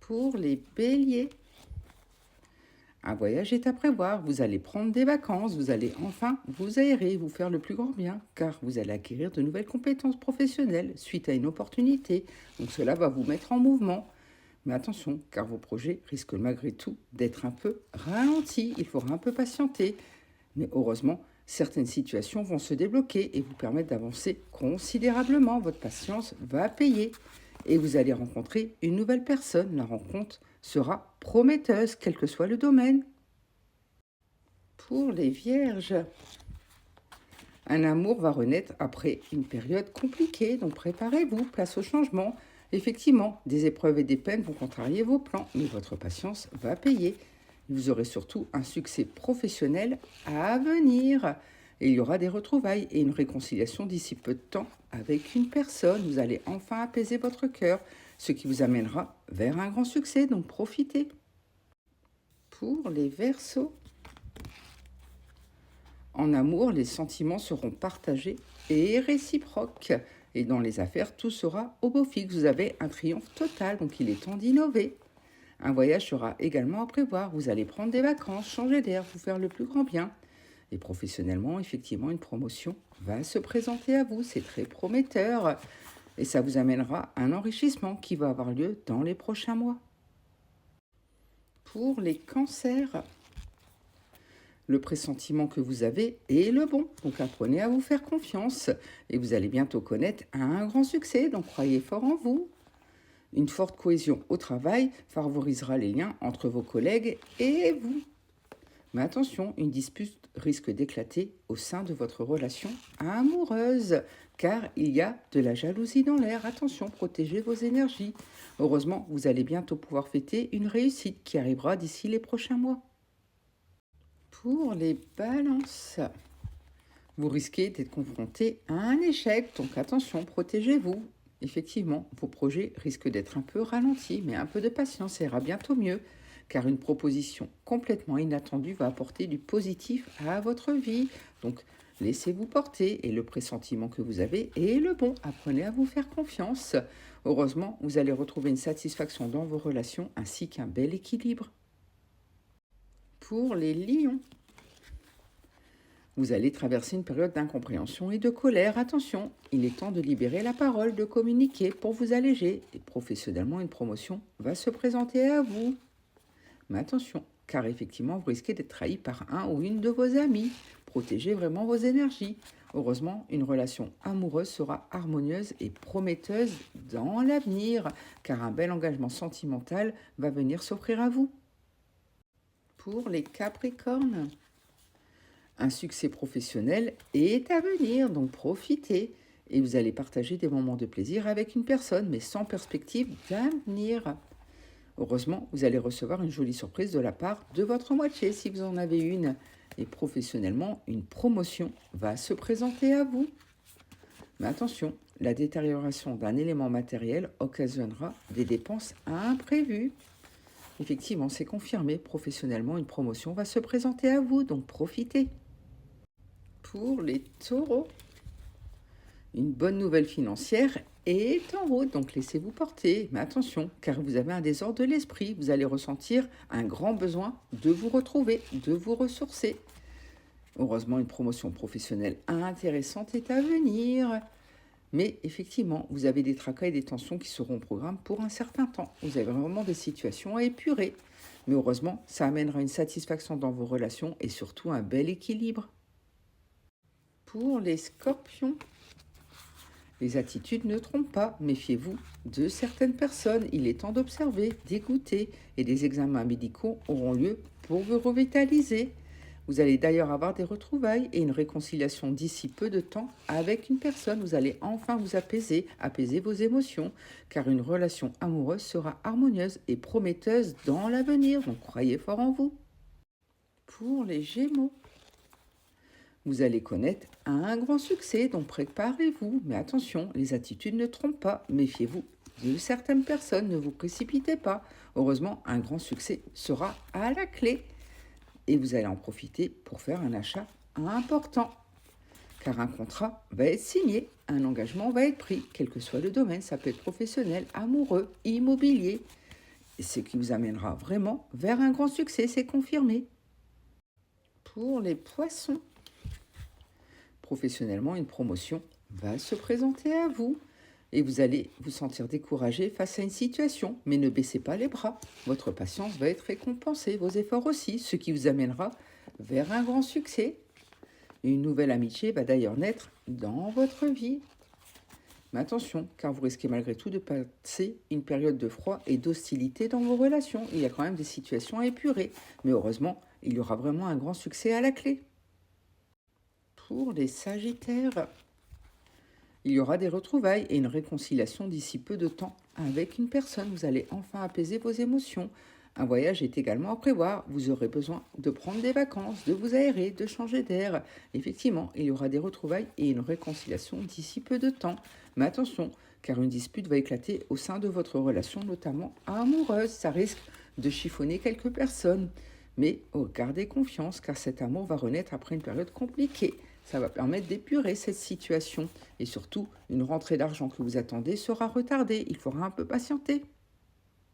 Pour les béliers, un voyage est à prévoir, vous allez prendre des vacances, vous allez enfin vous aérer, vous faire le plus grand bien, car vous allez acquérir de nouvelles compétences professionnelles suite à une opportunité. Donc cela va vous mettre en mouvement. Mais attention, car vos projets risquent malgré tout d'être un peu ralentis, il faudra un peu patienter. Mais heureusement, certaines situations vont se débloquer et vous permettre d'avancer considérablement. Votre patience va payer et vous allez rencontrer une nouvelle personne. La rencontre sera prometteuse, quel que soit le domaine. Pour les vierges, un amour va renaître après une période compliquée, donc préparez-vous, place au changement. Effectivement, des épreuves et des peines vont contrarier vos plans, mais votre patience va payer. Vous aurez surtout un succès professionnel à venir. Et il y aura des retrouvailles et une réconciliation d'ici peu de temps avec une personne. Vous allez enfin apaiser votre cœur, ce qui vous amènera vers un grand succès, donc profitez. Pour les Verseaux, en amour, les sentiments seront partagés et réciproques. Et dans les affaires, tout sera au beau fixe. Vous avez un triomphe total, donc il est temps d'innover. Un voyage sera également à prévoir. Vous allez prendre des vacances, changer d'air, vous faire le plus grand bien. Et professionnellement, effectivement, une promotion va se présenter à vous. C'est très prometteur. Et ça vous amènera un enrichissement qui va avoir lieu dans les prochains mois. Pour les cancers, le pressentiment que vous avez est le bon. Donc apprenez à vous faire confiance. Et vous allez bientôt connaître un grand succès. Donc croyez fort en vous. Une forte cohésion au travail favorisera les liens entre vos collègues et vous. Mais attention, une dispute risque d'éclater au sein de votre relation amoureuse, car il y a de la jalousie dans l'air. Attention, protégez vos énergies. Heureusement, vous allez bientôt pouvoir fêter une réussite qui arrivera d'ici les prochains mois. Pour les balances, vous risquez d'être confronté à un échec, donc attention, protégez-vous. Effectivement, vos projets risquent d'être un peu ralentis, mais un peu de patience ira bientôt mieux, car une proposition complètement inattendue va apporter du positif à votre vie. Donc, laissez-vous porter et le pressentiment que vous avez est le bon. Apprenez à vous faire confiance. Heureusement, vous allez retrouver une satisfaction dans vos relations ainsi qu'un bel équilibre. Pour les lions, vous allez traverser une période d'incompréhension et de colère. Attention, il est temps de libérer la parole, de communiquer pour vous alléger. Et professionnellement, une promotion va se présenter à vous. Mais attention, car effectivement, vous risquez d'être trahi par un ou une de vos amis. Protégez vraiment vos énergies. Heureusement, une relation amoureuse sera harmonieuse et prometteuse dans l'avenir, car un bel engagement sentimental va venir s'offrir à vous. Pour les Capricornes, un succès professionnel est à venir, donc profitez. Et vous allez partager des moments de plaisir avec une personne, mais sans perspective d'avenir. Heureusement, vous allez recevoir une jolie surprise de la part de votre moitié, si vous en avez une. Et professionnellement, une promotion va se présenter à vous. Mais attention, la détérioration d'un élément matériel occasionnera des dépenses imprévues. Effectivement, c'est confirmé, professionnellement, une promotion va se présenter à vous, donc profitez. Pour les taureaux, une bonne nouvelle financière est en route, donc laissez-vous porter. Mais attention, car vous avez un désordre de l'esprit, vous allez ressentir un grand besoin de vous retrouver, de vous ressourcer. Heureusement, une promotion professionnelle intéressante est à venir. Mais effectivement, vous avez des tracas et des tensions qui seront au programme pour un certain temps. Vous avez vraiment des situations à épurer. Mais heureusement, ça amènera une satisfaction dans vos relations et surtout un bel équilibre. Pour les scorpions, les attitudes ne trompent pas, méfiez-vous de certaines personnes. Il est temps d'observer, d'écouter et des examens médicaux auront lieu pour vous revitaliser. Vous allez d'ailleurs avoir des retrouvailles et une réconciliation d'ici peu de temps avec une personne. Vous allez enfin vous apaiser, apaiser vos émotions, car une relation amoureuse sera harmonieuse et prometteuse dans l'avenir. Donc croyez fort en vous. Pour les Gémeaux, vous allez connaître un grand succès, donc préparez-vous. Mais attention, les attitudes ne trompent pas. Méfiez-vous de certaines personnes, ne vous précipitez pas. Heureusement, un grand succès sera à la clé. Et vous allez en profiter pour faire un achat important. Car un contrat va être signé, un engagement va être pris, quel que soit le domaine. Ça peut être professionnel, amoureux, immobilier. et ce qui vous amènera vraiment vers un grand succès, c'est confirmé. Pour les poissons, professionnellement, une promotion va se présenter à vous et vous allez vous sentir découragé face à une situation, mais ne baissez pas les bras. Votre patience va être récompensée, vos efforts aussi, ce qui vous amènera vers un grand succès. Une nouvelle amitié va d'ailleurs naître dans votre vie. Mais attention, car vous risquez malgré tout de passer une période de froid et d'hostilité dans vos relations. Il y a quand même des situations à épurer, mais heureusement, il y aura vraiment un grand succès à la clé. Pour les Sagittaires, il y aura des retrouvailles et une réconciliation d'ici peu de temps avec une personne. Vous allez enfin apaiser vos émotions. Un voyage est également à prévoir. Vous aurez besoin de prendre des vacances, de vous aérer, de changer d'air. Effectivement, il y aura des retrouvailles et une réconciliation d'ici peu de temps. Mais attention, car une dispute va éclater au sein de votre relation, notamment amoureuse. Ça risque de chiffonner quelques personnes. Mais gardez confiance, car cet amour va renaître après une période compliquée. Ça va permettre d'épurer cette situation. Et surtout, une rentrée d'argent que vous attendez sera retardée. Il faudra un peu patienter.